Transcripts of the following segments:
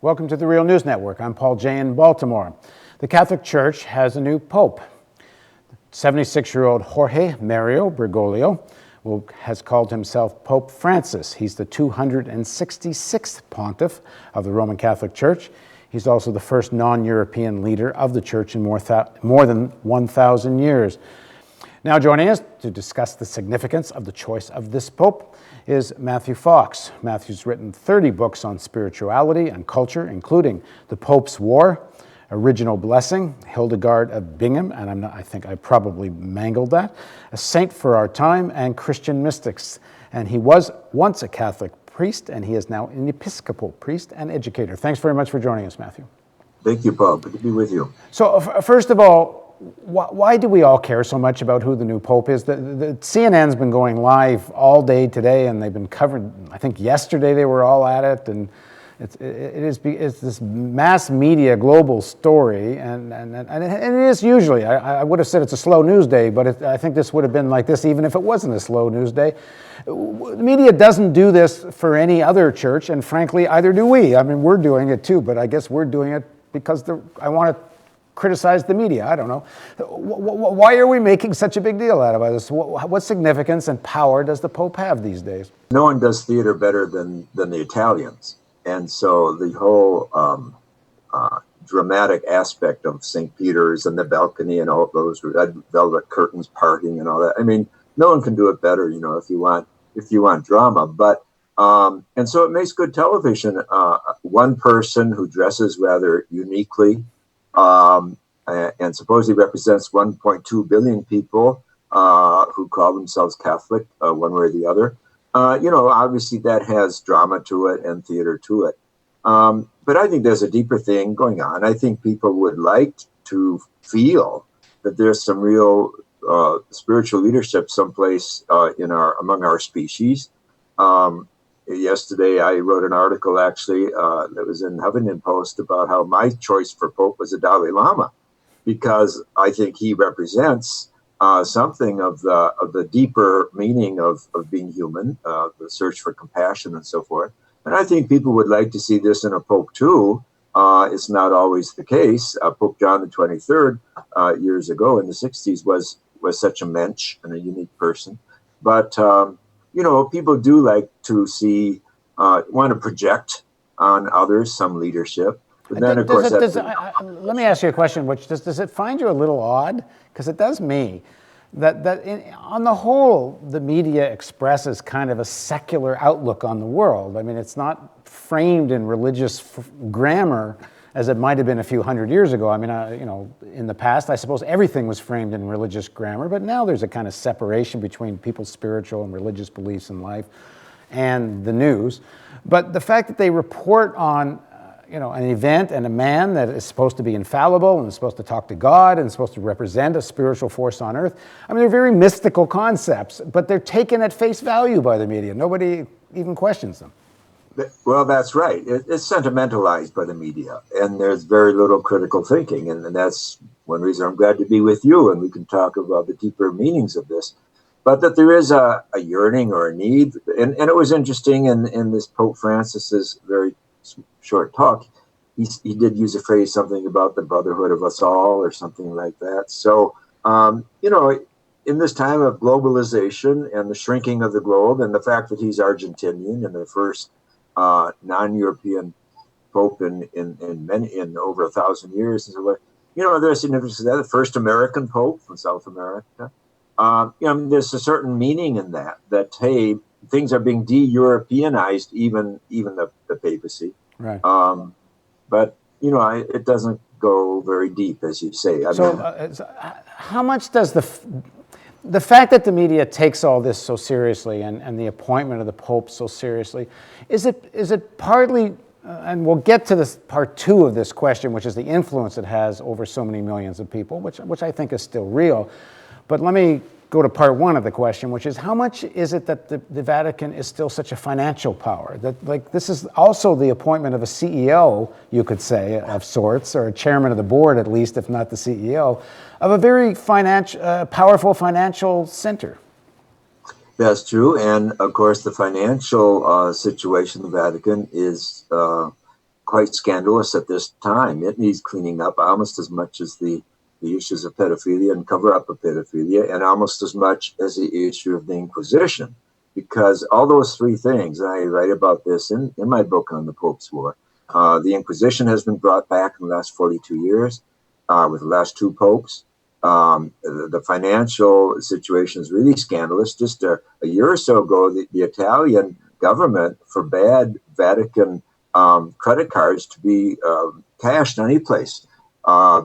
Welcome to the Real News Network. I'm Paul Jay in Baltimore. The Catholic Church has a new pope. 76-year-old Jorge Mario Bergoglio has called himself Pope Francis. He's the 266th pontiff of the Roman Catholic Church. He's also the first non-European leader of the Church in more than 1,000 years. Now joining us to discuss the significance of the choice of this pope is Matthew Fox. Matthew's written 30 books on spirituality and culture, including The Pope's War, Original Blessing, Hildegard of Bingen, and I think I probably mangled that, A Saint for Our Time, and Christian Mystics. And he was once a Catholic priest, and he is now an Episcopal priest and educator. Thanks very much for joining us, Matthew. Thank you, Paul. Good to be with you. So first of all, why do we all care so much about who the new pope is? The CNN's been going live all day today, and they've been covered. I think yesterday they were all at it, and it's this mass media global story, and it is usually. I would have said it's a slow news day, but I think this would have been like this even if it wasn't a slow news day. The media doesn't do this for any other church, and frankly, either do we. I mean, we're doing it too, but I guess we're doing it because I want to criticize the media. I don't know. Why are we making such a big deal out of this? What significance and power does the Pope have these days? No one does theater better than the Italians. And so the whole dramatic aspect of St. Peter's and the balcony and all those red velvet curtains parting and all that. I mean, no one can do it better, if you want drama. But and so it makes good television. One person who dresses rather uniquely and supposedly represents 1.2 billion people who call themselves Catholic, one way or the other. Obviously that has drama to it and theater to it. But I think there's a deeper thing going on. I think people would like to feel that there's some real spiritual leadership someplace among our species. Yesterday, I wrote an article, actually, that was in Huffington Post about how my choice for Pope was the Dalai Lama, because I think he represents something of the deeper meaning of being human, the search for compassion and so forth. And I think people would like to see this in a Pope, too. It's not always the case. Pope John the 23rd, years ago in the 60s, was such a mensch and a unique person. But people do like to see, want to project on others some leadership. But then, of course, let me ask you a question. Does it find you a little odd? Because it does me. On the whole, the media expresses kind of a secular outlook on the world. I mean, it's not framed in religious grammar as it might have been a few hundred years ago. I mean, in the past, I suppose everything was framed in religious grammar, but now there's a kind of separation between people's spiritual and religious beliefs in life and the news. But the fact that they report on, an event and a man that is supposed to be infallible and is supposed to talk to God and is supposed to represent a spiritual force on earth, I mean, they're very mystical concepts, but they're taken at face value by the media. Nobody even questions them. Well, that's right. It's sentimentalized by the media, and there's very little critical thinking. And that's one reason I'm glad to be with you, and we can talk about the deeper meanings of this. But that there is a yearning or a need. And it was interesting in this Pope Francis's very short talk, he did use a phrase, something about the brotherhood of us all or something like that. So, in this time of globalization and the shrinking of the globe, and the fact that he's Argentinian and the first non-European pope in over 1,000 years, and so what, there's significance to that. The first American pope from South America. There's a certain meaning in that hey, things are being de-Europeanized, even the papacy. Right. But it doesn't go very deep, as you say. How much does the fact that the media takes all this so seriously and the appointment of the Pope so seriously, is it partly, and we'll get to this part two of this question, which is the influence it has over so many millions of people, which I think is still real. But let me go to part one of the question, which is how much is it that the Vatican is still such a financial power? That this is also the appointment of a CEO, you could say, of sorts, or a chairman of the board at least, if not the CEO, of a very powerful financial center. That's true. And of course, the financial situation of the Vatican is quite scandalous at this time. It needs cleaning up almost as much as the issues of pedophilia and cover up of pedophilia, and almost as much as the issue of the Inquisition. Because all those three things, and I write about this in my book on the Pope's War, the Inquisition has been brought back in the last 42 years with the last two popes. The financial situation is really scandalous. Just a year or so ago, the Italian government forbade Vatican credit cards to be cashed any place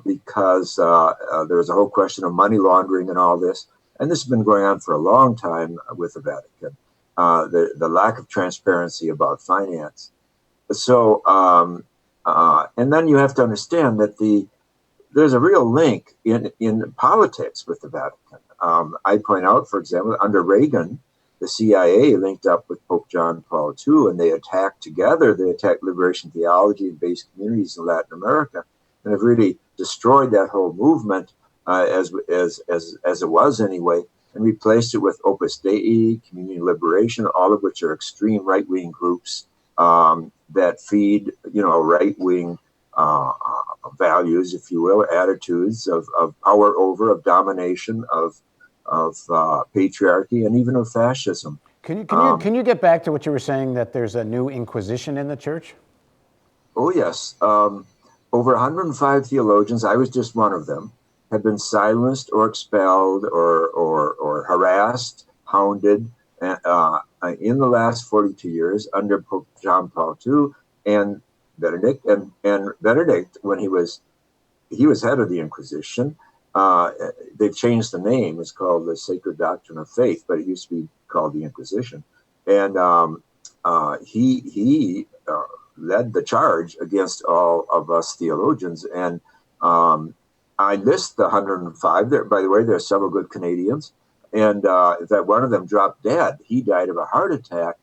because there was a whole question of money laundering and all this. And this has been going on for a long time with the Vatican, the lack of transparency about finance. So, and then you have to understand that there's a real link in politics with the Vatican. I point out, for example, under Reagan, the CIA linked up with Pope John Paul II, and they attacked together. They attacked liberation theology and based communities in Latin America, and have really destroyed that whole movement as it was anyway, and replaced it with Opus Dei, Community Liberation, all of which are extreme right-wing groups that feed, right-wing values, if you will, attitudes of power over, of domination, of patriarchy, and even of fascism. Can you get back to what you were saying, that there's a new Inquisition in the church? Oh, yes. Over 105 theologians, I was just one of them, have been silenced or expelled or harassed, hounded in the last 42 years under Pope John Paul II and Benedict. And Benedict, when he was head of the Inquisition, they changed the name. It's called the Sacred Doctrine of Faith, but it used to be called the Inquisition. And he led the charge against all of us theologians. And I list the 105 there. By the way, there are several good Canadians. And that one of them dropped dead. He died of a heart attack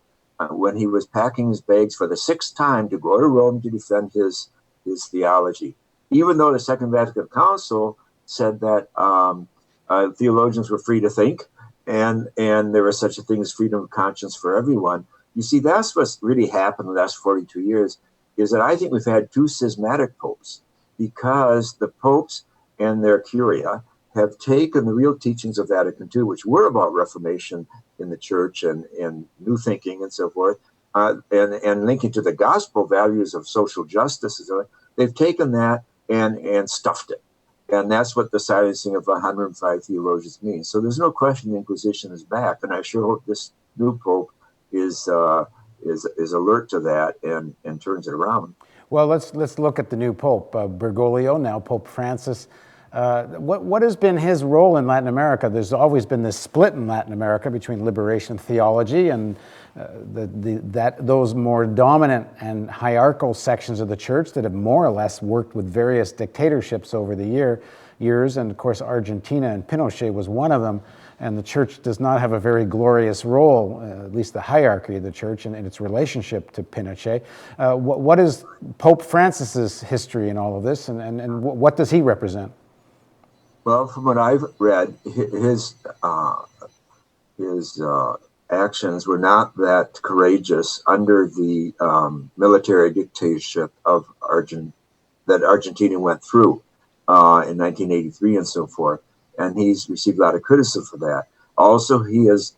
when he was packing his bags for the 6th time to go to Rome to defend his theology. Even though the Second Vatican Council said that theologians were free to think, and there was such a thing as freedom of conscience for everyone. You see, that's what's really happened in the last 42 years, is that I think we've had two schismatic popes, because the popes and their curia have taken the real teachings of Vatican II, which were about Reformation in the church and new thinking and so forth, and linking to the gospel values of social justice. They've taken that and stuffed it. And that's what the silencing of 105 theologians means. So there's no question the Inquisition is back, and I sure hope this new pope is alert to that and turns it around. Well, let's look at the new pope, Bergoglio, now Pope Francis. What has been his role in Latin America? There's always been this split in Latin America between liberation theology and those more dominant and hierarchical sections of the church that have more or less worked with various dictatorships over the years. And of course, Argentina and Pinochet was one of them. And the church does not have a very glorious role, at least the hierarchy of the church, in its relationship to Pinochet. What is Pope Francis's history in all of this, and what does he represent? Well, from what I've read, his actions were not that courageous under the military dictatorship of that Argentina went through in 1983 and so forth. And he's received a lot of criticism for that. Also, he has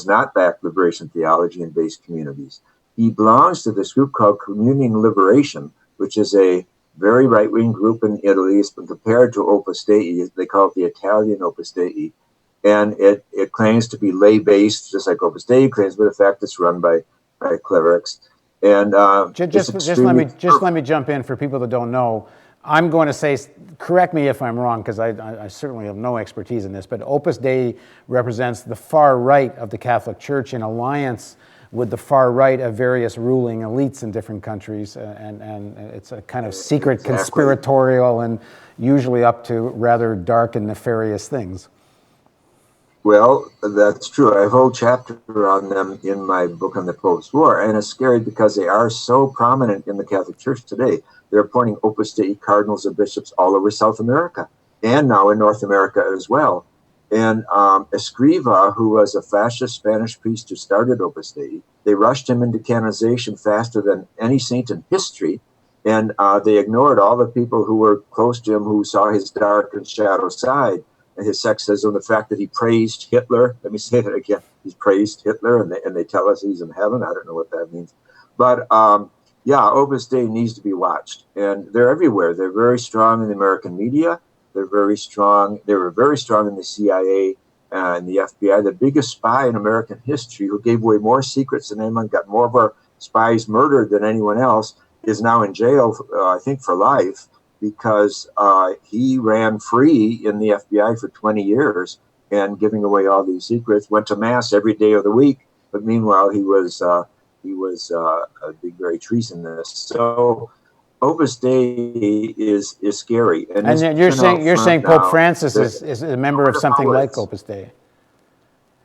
not backed liberation theology in base communities. He belongs to this group called Community and Liberation, which is a very right-wing group in Italy. It's been compared to Opus Dei. They call it the Italian Opus Dei. And it claims to be lay-based, just like Opus Dei claims, but in fact it's run by clerics. And just let me jump in for people that don't know. I'm going to say, correct me if I'm wrong, because I certainly have no expertise in this, but Opus Dei represents the far right of the Catholic Church in alliance with the far right of various ruling elites in different countries, and it's a kind of secret, conspiratorial, and usually up to rather dark and nefarious things. Well, that's true. I have a whole chapter on them in my book on the Pope's War, and it's scary because they are so prominent in the Catholic Church today. They're appointing Opus Dei cardinals and bishops all over South America, and now in North America as well. And Escriva, who was a fascist Spanish priest who started Opus Dei, they rushed him into canonization faster than any saint in history. And they ignored all the people who were close to him, who saw his dark and shadow side, and his sexism, the fact that he praised Hitler. Let me say that again. He's praised Hitler, and they tell us he's in heaven. I don't know what that means. But yeah, Opus Dei needs to be watched. And they're everywhere. They're very strong in the American media. They're very strong. They were very strong in the CIA and the FBI. The biggest spy in American history, who gave away more secrets than anyone, got more of our spies murdered than anyone else, is now in jail, I think, for life, because he ran free in the FBI for 20 years and giving away all these secrets, went to mass every day of the week. But meanwhile, he was being very treasonous. So Opus Dei is scary. And you're saying Pope Francis is a member of something like Opus Dei.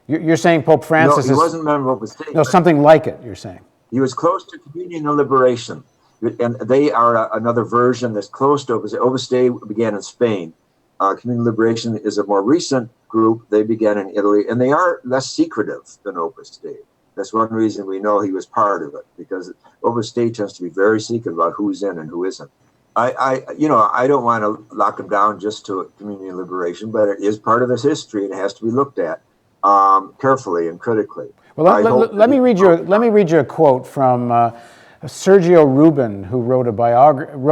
You're saying Pope Francis he wasn't a member of Opus Dei. No, something like it, you're saying. He was close to Communion and Liberation. And they are another version that's close to Opus Dei. Opus Dei began in Spain. Communion and Liberation is a more recent group. They began in Italy, and they are less secretive than Opus Dei. That's one reason we know he was part of it, because Opus Dei tends to be very secret about who's in and who isn't. I don't want to lock him down just to Communion and Liberation, but it is part of his history and it has to be looked at carefully and critically. Well, let me read you a quote from Sergio Rubin, who wrote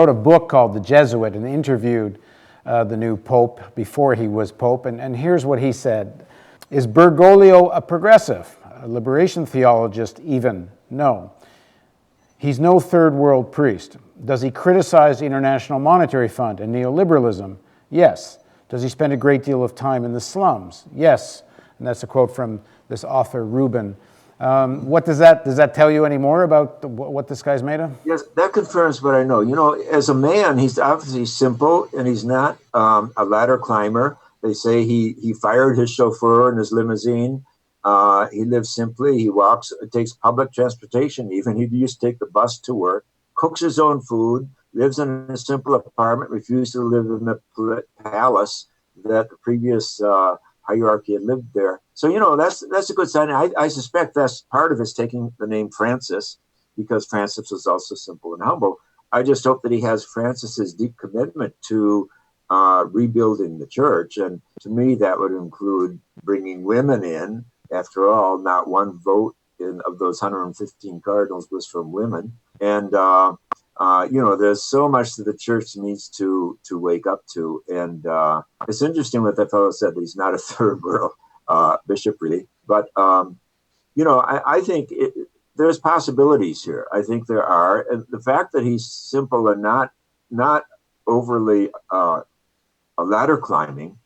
a book called The Jesuit and interviewed the new Pope before he was Pope. And here's what he said. Is Bergoglio a progressive? A liberation theologist even? No. He's no third world priest. Does he criticize the International Monetary Fund and neoliberalism? Yes. Does he spend a great deal of time in the slums? Yes. And that's a quote from this author, Rubin. What does that tell you any more about what this guy's made of? Yes, that confirms what I know. You know, as a man, he's obviously simple, and he's not a ladder climber. They say he fired his chauffeur in his limousine. He lives simply. He walks, takes public transportation. Even he used to take the bus to work, cooks his own food, lives in a simple apartment, refuses to live in the palace that the previous hierarchy had lived there. So, you know, that's a good sign. I suspect that's part of his taking the name Francis, because Francis was also simple and humble. I just hope that he has Francis's deep commitment to rebuilding the church. And to me, that would include bringing women in. After all, not one vote of those 115 cardinals was from women. And, there's so much that the church needs to wake up to. And it's interesting what that fellow said, that he's not a third world bishop, really. But, I think there's possibilities here. I think there are. And the fact that he's simple and not overly ladder climbing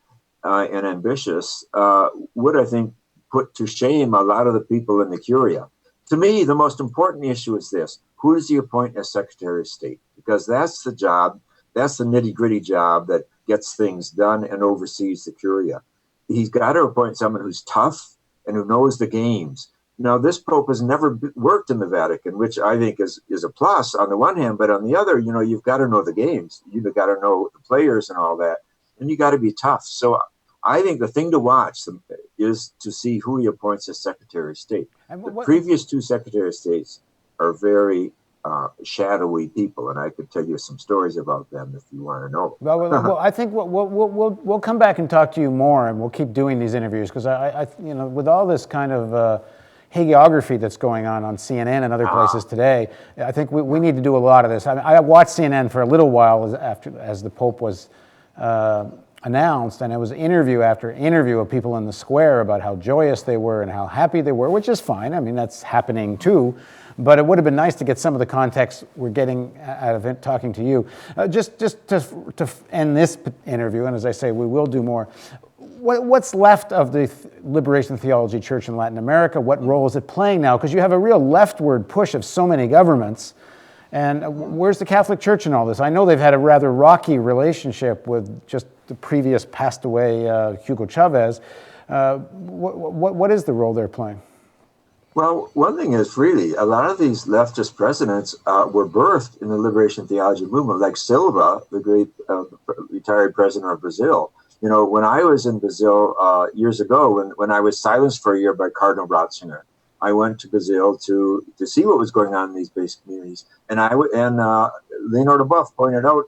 and ambitious would, I think, put to shame a lot of the people in the Curia. To me, the most important issue is this: who does he appoint as Secretary of State? Because that's the job, that's the nitty-gritty job that gets things done and oversees the Curia. He's got to appoint someone who's tough and who knows the games. Now, this Pope has never worked in the Vatican, which I think is a plus on the one hand, but on the other, you've got to know the games. You've got to know the players and all that, and you got to be tough. So I think the thing to watch is to see who he appoints as Secretary of State. The previous two Secretary of States are very shadowy people, and I could tell you some stories about them if you want to know. Well, I think we'll come back and talk to you more, and we'll keep doing these interviews, because I with all this kind of hagiography that's going on CNN and other places today, I think we need to do a lot of this. I watched CNN for a little while as the Pope was announced, and it was interview after interview of people in the square about how joyous they were and how happy they were, which is fine. I mean, that's happening too. But it would have been nice to get some of the context we're getting out of it, talking to you. Just to end this interview, and as I say, we will do more. What's left of the Liberation Theology Church in Latin America? What role is it playing now? Because you have a real leftward push of so many governments. And where's the Catholic Church in all this? I know they've had a rather rocky relationship with just the previous passed away Hugo Chavez. What is the role they're playing? Well, one thing is, really, a lot of these leftist presidents were birthed in the liberation theology movement, like Silva, the great retired president of Brazil. You know, when I was in Brazil years ago, when I was silenced for a year by Cardinal Ratzinger, I went to Brazil to see what was going on in these base communities. And Leonardo Buff pointed out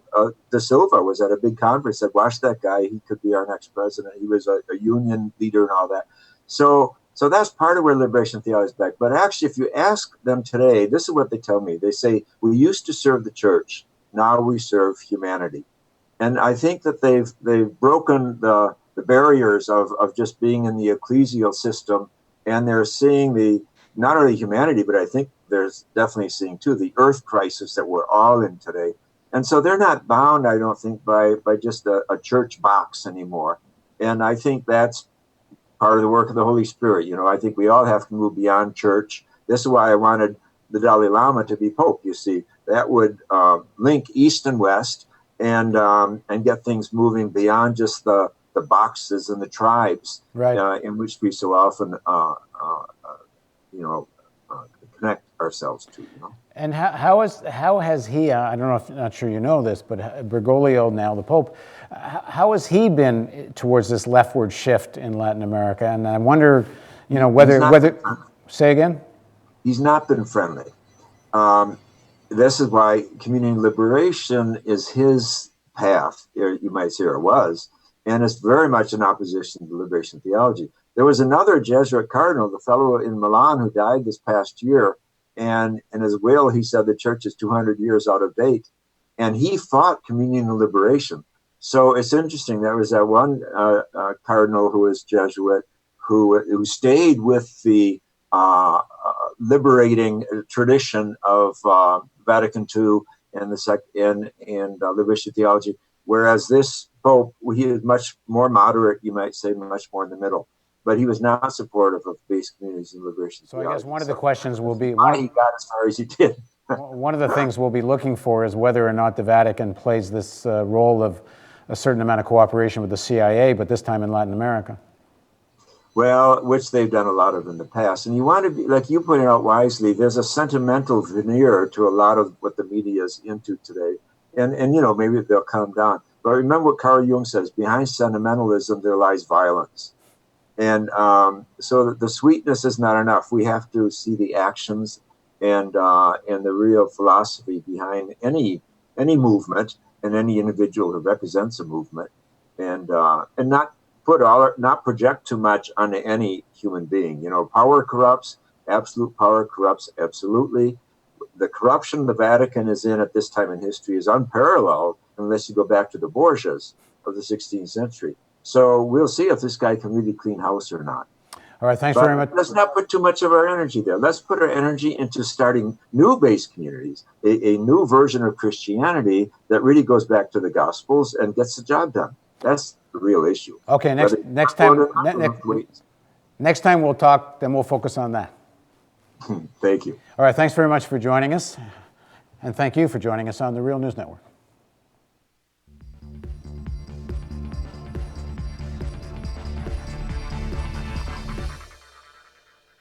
De Silva was at a big conference, said, watch that guy, he could be our next president. He was a union leader and all that. So that's part of where liberation theology is back. But actually, if you ask them today, this is what they tell me. They say, we used to serve the church, now we serve humanity. And I think that they've broken the barriers of just being in the ecclesial system, and they're seeing not only humanity, but I think there's definitely seeing too the earth crisis that we're all in today. And so they're not bound, I don't think, by just a church box anymore. And I think that's part of the work of the Holy Spirit. I think we all have to move beyond church. This is why I wanted the Dalai Lama to be Pope. You see, that would link East and West, and get things moving beyond just the boxes and the tribes, right, in which we so often connect ourselves to. And how has he? I don't know. Not sure you know this, but Bergoglio, now the Pope, how has he been towards this leftward shift in Latin America? And I wonder, whether say again. He's not been friendly. This is why community liberation is his path, you might say, or was, and it's very much in opposition to liberation theology. There was another Jesuit cardinal, the fellow in Milan, who died this past year, and in his will, he said the church is 200 years out of date, and he fought communion and liberation. So it's interesting. There was that one cardinal who was Jesuit who stayed with the liberating tradition of Vatican II and liberation theology, whereas this Pope, he is much more moderate, you might say, much more in the middle. But he was not supportive of base communities and liberation theology. So I guess one of the questions will be why he got as far as he did. One of the things we'll be looking for is whether or not the Vatican plays this role of a certain amount of cooperation with the CIA, but this time in Latin America. Well, which they've done a lot of in the past. And you want to be, like you pointed out wisely, there's a sentimental veneer to a lot of what the media is into today. And maybe they'll calm down. But remember what Carl Jung says, behind sentimentalism, there lies violence. And so the sweetness is not enough. We have to see the actions and the real philosophy behind any movement and any individual who represents a movement, and not project too much on any human being. Power corrupts. Absolute power corrupts absolutely. The corruption the Vatican is in at this time in history is unparalleled, unless you go back to the Borgias of the 16th century. So we'll see if this guy can really clean house or not. All right, thanks very much. Let's not put too much of our energy there. Let's put our energy into starting new base communities, a new version of Christianity that really goes back to the Gospels and gets the job done. That's the real issue. Okay, next time we'll talk, then we'll focus on that. Thank you. All right, thanks very much for joining us. And thank you for joining us on the Real News Network.